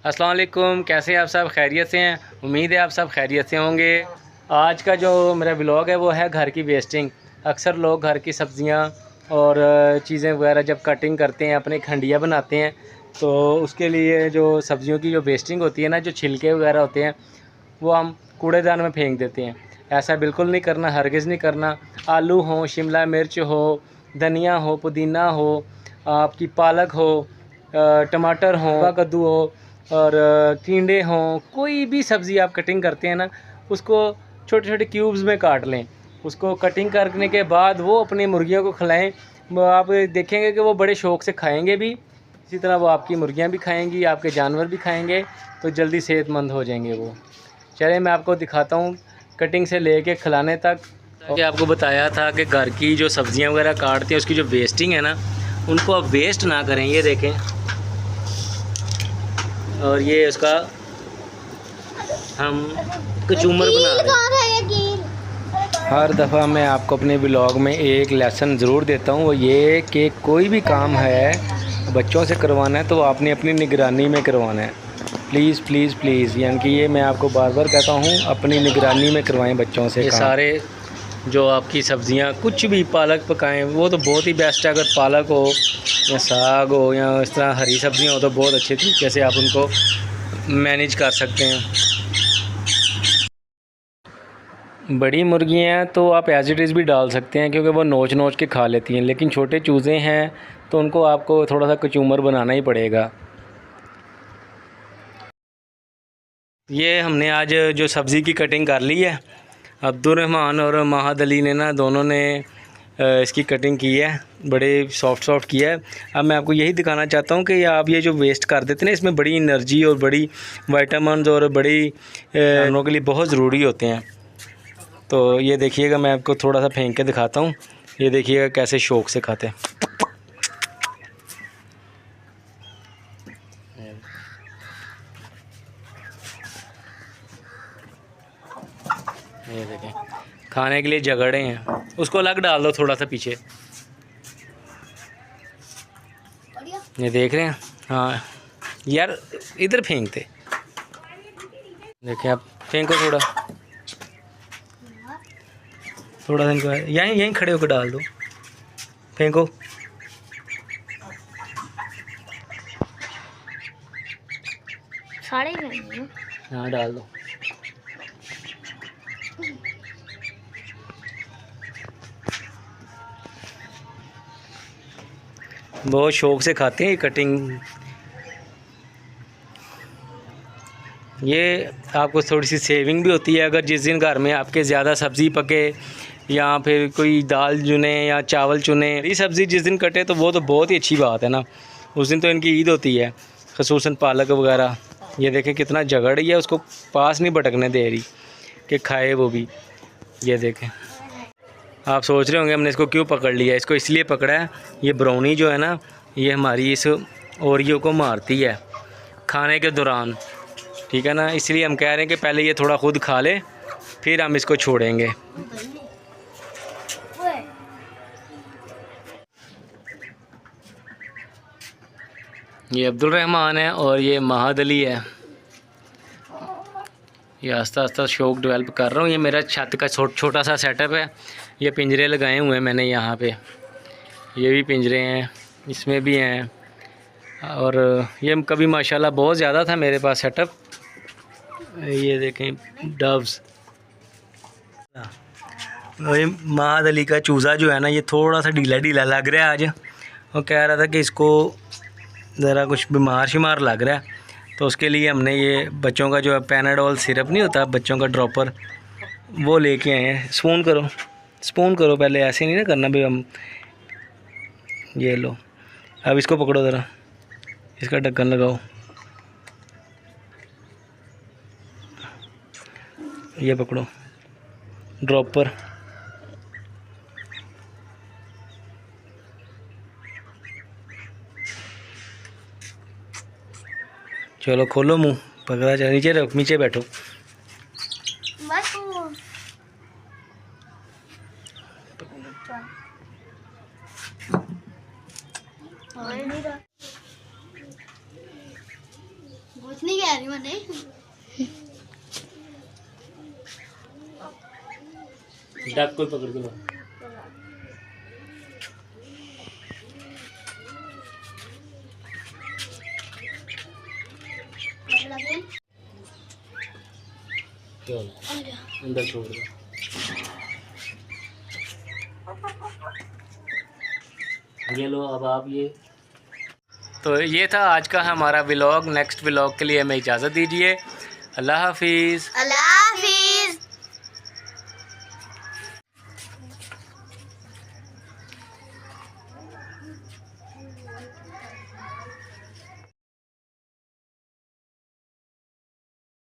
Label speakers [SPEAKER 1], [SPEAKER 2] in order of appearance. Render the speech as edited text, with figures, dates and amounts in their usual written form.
[SPEAKER 1] अस्सलाम वालेकुम, कैसे हैं आप सब? खैरियत से हैं? उम्मीद है आप सब खैरियत से होंगे। आज का जो मेरा व्लॉग है वो है घर की वेस्टिंग। अक्सर लोग घर की सब्ज़ियां और चीज़ें वगैरह जब कटिंग करते हैं, अपने खंडिया बनाते हैं, तो उसके लिए जो सब्ज़ियों की जो वेस्टिंग होती है ना, जो छिलके वगैरह होते हैं, वो हम कूड़ेदान में फेंक देते हैं। ऐसा बिल्कुल नहीं करना, हरगिज़ नहीं करना। आलू हो, शिमला मिर्च हो, धनिया हो, पुदीना हो, आपकी पालक हो, टमाटर हो, कद्दू हो और टिंडे हों, कोई भी सब्ज़ी आप कटिंग करते हैं ना, उसको छोटे छोटे क्यूब्स में काट लें। उसको कटिंग करने के बाद वो अपनी मुर्गियों को खिलाएं। आप देखेंगे कि वो बड़े शौक़ से खाएंगे भी, इसी तरह वो आपकी मुर्गियां भी खाएंगी, आपके जानवर भी खाएंगे, तो जल्दी सेहतमंद हो जाएंगे वो। चलिए मैं आपको दिखाता हूँ कटिंग से लेके खिलाने तक। कि आपको बताया था कि घर की जो सब्ज़ियाँ वगैरह काटते हैं, उसकी जो वेस्टिंग है ना, उनको आप वेस्ट ना करें। ये देखें, और ये उसका हम कचूमर बना रहे हैं। हर दफ़ा मैं आपको अपने ब्लॉग में एक लेसन ज़रूर देता हूँ, वो ये कि कोई भी काम है बच्चों से करवाना है तो आपने अपनी निगरानी में करवाना है। प्लीज़ प्लीज़ प्लीज़, यानी कि ये मैं आपको बार बार कहता हूँ, अपनी निगरानी में करवाएं बच्चों से। ये सारे जो आपकी सब्ज़ियाँ, कुछ भी, पालक पकाएं वो तो बहुत ही बेस्ट है। अगर पालक हो या साग हो या इस तरह हरी सब्ज़ियाँ हो तो बहुत अच्छे तरीके से आप उनको मैनेज कर सकते हैं। बड़ी मुर्गियाँ तो आप एज़ इट इज़ भी डाल सकते हैं क्योंकि वो नोच नोच के खा लेती हैं, लेकिन छोटे चूज़े हैं तो उनको आपको थोड़ा सा कचूमर बनाना ही पड़ेगा। ये हमने आज जो सब्ज़ी की कटिंग कर ली है, अब्दुर्रहमान और महद अली ने ना, दोनों ने इसकी कटिंग की है, बड़े सॉफ्ट किया है। अब मैं आपको यही दिखाना चाहता हूँ कि आप ये जो वेस्ट कर देते हैं ना, इसमें बड़ी एनर्जी और बड़ी विटामिन्स और बड़ी जानवरों के लिए बहुत ज़रूरी होते हैं। तो ये देखिएगा, मैं आपको थोड़ा सा फेंक के दिखाता हूँ। ये देखिएगा कैसे शौक़ से खाते हैं। ये देखें, खाने के लिए झगड़े हैं। उसको अलग डाल दो थोड़ा सा पीछे। ये देख रहे हैं? हाँ यार, इधर फेंकते। देखें, आप फेंको थोड़ा थोड़ा सा, यहीं यहीं खड़े होकर डाल दो, फेंको।
[SPEAKER 2] सारे
[SPEAKER 1] हाँ डाल दो। बहुत शौक़ से खाते हैं ये कटिंग। ये आपको थोड़ी सी सेविंग भी होती है। अगर जिस दिन घर में आपके ज़्यादा सब्ज़ी पके या फिर कोई दाल चुने या चावल चुने, ये सब्ज़ी जिस दिन कटे तो वो तो बहुत ही अच्छी बात है ना। उस दिन तो इनकी ईद होती है, ख़ुसूसन पालक वगैरह। ये देखें कितना झगड़ रही है, उसको पास नहीं भटकने दे रही कि खाए वो भी। ये देखें, आप सोच रहे होंगे हमने इसको क्यों पकड़ लिया। इसको इसलिए पकड़ा है, ये ब्राउनी जो है ना, ये हमारी इस ओरियो को मारती है खाने के दौरान, ठीक है ना। इसलिए हम कह रहे हैं कि पहले ये थोड़ा ख़ुद खा ले, फिर हम इसको छोड़ेंगे। ये अब्दुर्रहमान है और ये महद अली है। ये आस्ता आस्ता शौक़ डेवलप कर रहा हूँ। ये मेरा छत का छोटा सा सेटअप है। ये पिंजरे लगाए हुए हैं मैंने यहाँ पे, ये भी पिंजरे हैं, इसमें भी हैं। और ये कभी माशाल्लाह बहुत ज़्यादा था मेरे पास सेटअप। ये देखें डव्स। ये महद अली का चूज़ा जो है ना, ये थोड़ा सा ढीला ढीला लग रहा है आज। वो कह रहा था कि इसको ज़रा कुछ बीमार शिमार लग रहा है, तो उसके लिए हमने ये बच्चों का जो पैनाडोल सिरप नहीं होता, बच्चों का ड्रॉपर, वो लेके आए हैं। स्पून करो, स्पून करो पहले, ऐसे नहीं ना करना भी हम। ये लो, अब इसको पकड़ो ज़रा, इसका ढक्कन लगाओ। ये पकड़ो ड्रॉपर। चलो खोलो मुंह, पकड़ा चल, नीचे रखो, नीचे बैठो।
[SPEAKER 2] कुछ नहीं कह रही मैंने।
[SPEAKER 1] डक को पकड़ के लो। अंदर छोड़ दो। ये लो अब आप ये। तो ये था आज का हमारा व्लॉग। नेक्स्ट व्लॉग के लिए हमें इजाज़त दीजिए। अल्लाह हाफिज़।
[SPEAKER 2] अल्लाह हाफिज।